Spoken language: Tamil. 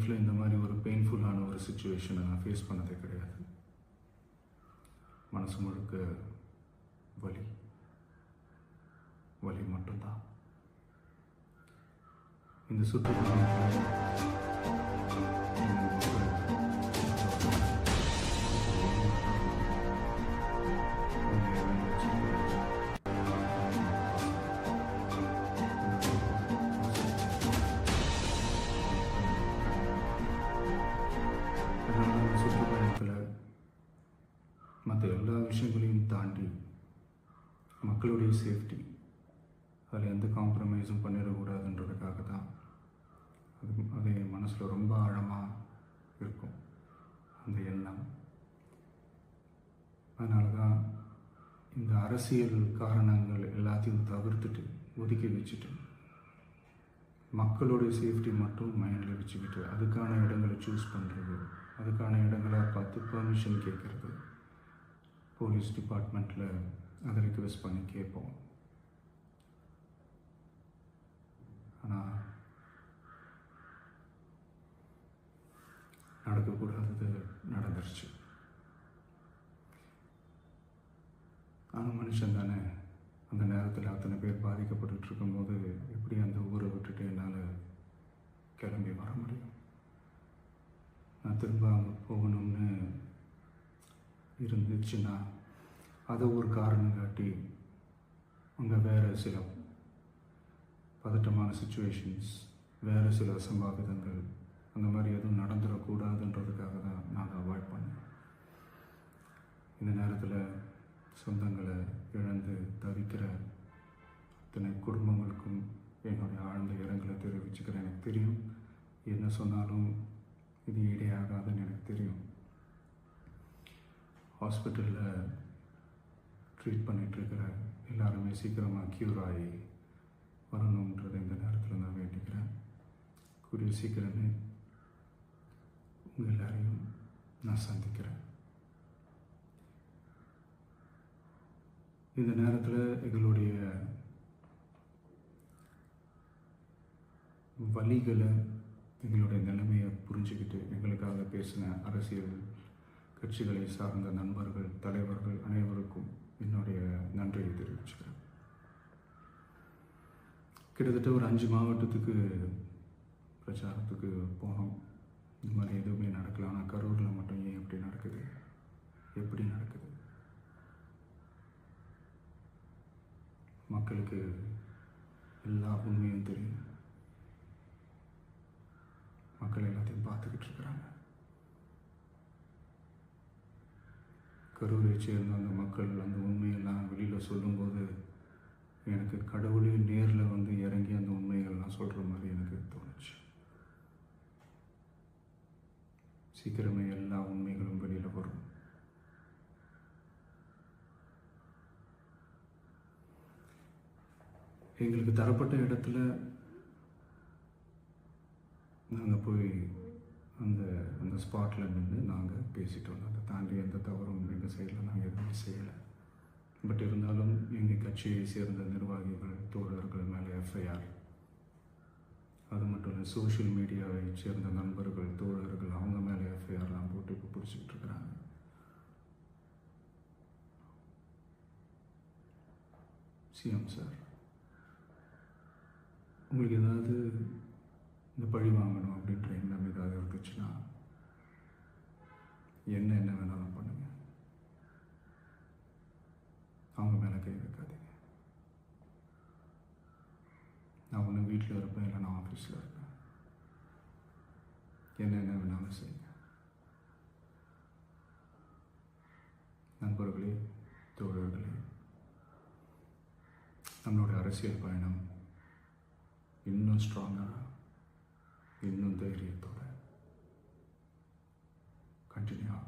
லைஃப்பில் இந்த மாதிரி ஒரு பெயின்ஃபுல்லான ஒரு சுச்சுவேஷனை நான் ஃபேஸ் பண்ணதே கிடையாது. மனசு முழுக்க வலி வலி மட்டும்தான். இந்த சுற்றுச்சூழல் சுற்றுப்பயணத்தில் மற்ற எல்லா விஷயங்களையும் தாண்டி மக்களுடைய சேஃப்டி, அதில் எந்த காம்ப்ரமைஸும் பண்ணிடக்கூடாதுன்றதுக்காக தான் அது என் மனசில் ரொம்ப ஆழமாக இருக்கும் அந்த எண்ணம். அதனால தான் இந்த அரசியல் காரணங்கள் எல்லாத்தையும் தவிர்த்துட்டு ஒதுக்கி வச்சுட்டு மக்களுடைய சேஃப்டி மட்டும் மைண்டில் வச்சுக்கிட்டு அதுக்கான இடங்களை சூஸ் பண்ணுறது, அதுக்கான இடங்களை பார்த்து பெர்மிஷன் கேட்குறது, போலீஸ் டிபார்ட்மெண்ட்டில் அதை ரிக்வெஸ்ட் பண்ணி கேட்போம். ஆனால் நடக்கக்கூடாதது நடந்துருச்சு. ஆனால் மனுஷன் தானே, அந்த நேரத்தில் அத்தனை பேர் பாதிக்கப்பட்டு இருக்கும்போது எப்படி அந்த ஊரை விட்டுட்டு என்னால் கிளம்பி வர முடியும்? நான் திரும்ப அங்கே போகணும்னு இருந்துச்சுன்னா அதை ஒரு காரணம் காட்டி அங்கே வேறு சில பதட்டமான சுச்சுவேஷன்ஸ், வேறு சில அசம்பாவிதங்கள் அந்த மாதிரி எதுவும் நடந்துடக்கூடாதுன்றதுக்காக தான் நான் அவாய்ட் பண்ணேன். இந்த நேரத்தில் சொந்தங்களை இழந்து தவிக்கிற அத்தனை குடும்பங்களுக்கும் என்னுடைய ஆழ்ந்த இரங்கலை தெரிவிச்சுக்கிறேன். எனக்கு தெரியும், என்ன சொன்னாலும் இது ஈடையாகாதுன்னு எனக்கு தெரியும். ஹாஸ்பிட்டலில் ட்ரீட் பண்ணிகிட்ருக்கிற எல்லாருமே சீக்கிரமாக க்யூர் ஆகி வரணுன்றதை இந்த நேரத்தில் நான் வேண்டிக்கிறேன். கூடிய சீக்கிரமே உங்கள் எல்லாரையும் நான் சந்திக்கிறேன். இந்த நேரத்தில் எங்களுடைய வலிகளை, எங்களுடைய நிலைமையை புரிஞ்சுக்கிட்டு எங்களுக்காக பேசின அரசியல் கட்சிகளை சார்ந்த நண்பர்கள், தலைவர்கள் அனைவருக்கும் என்னுடைய நன்றியை தெரிவிச்சுக்கிறேன். கிட்டத்தட்ட ஒரு 5 மாவட்டத்துக்கு பிரச்சாரத்துக்கு போனோம். இந்த மாதிரி எதுவுமே நடக்கல. ஆனால் கரூரில் மட்டும் ஏன் எப்படி நடக்குது, எப்படி நடக்குது? மக்களுக்கு எல்லா உண்மையும் தெரியும். மக்கள் எல்லாத்தையும் பார்த்துக்கிட்டு இருக்கிறாங்க. கரூரை சேர்ந்த அந்த மக்கள் அந்த உண்மையெல்லாம் வெளியில் சொல்லும்போது எனக்கு கடவுளே நேரில் வந்து இறங்கி அந்த உண்மைகள்லாம் சொல்கிற மாதிரி எனக்கு தோணுச்சு. சீக்கிரமே எல்லா உண்மைகளும் வெளியில் வரும். எங்களுக்கு தரப்பட்ட இடத்துல நாங்கள் போய் அந்த ஸ்பாட்டில் நின்று நாங்கள் பேசிட்டு வந்தோம். அதை தாண்டி எந்த தவறும் எங்கள் சைடில் நாங்கள் எதுவுமே செய்யலை. பட் இருந்தாலும் எங்கள் கட்சியை சேர்ந்த நிர்வாகிகள், தோழர்கள் மேலே எஃப்ஐஆர், அது மட்டும் இல்லை சோஷியல் மீடியாவை சேர்ந்த நண்பர்கள், தோழர்கள் அவங்க மேலே எஃப்ஐஆர்லாம் போட்டு இப்போ பிடிச்சிக்கிட்டு இருக்கிறாங்க. சிஎம் சார், உங்களுக்கு ஏதாவது இந்த பழி வாங்கணும் அப்படின்ற எண்ணம் ஏதாவது இருந்துச்சுன்னா என்ன வேணாலும் பண்ணுங்க. அவங்க மேலே கை வைக்காதீங்க. நான் ஒன்று வீட்டில் இருப்பேன், இல்லை நான் ஆஃபீஸில் இருப்பேன். என்ன வேணாலும் செய்யுங்க. நண்பர்களே, தோழர்களே, நம்மளுடைய அரசியல் பயணம் இன்னும் ஸ்ட்ராங்காக, இன்னும் தைரியத்தோட கண்டினியூ ஆகும்.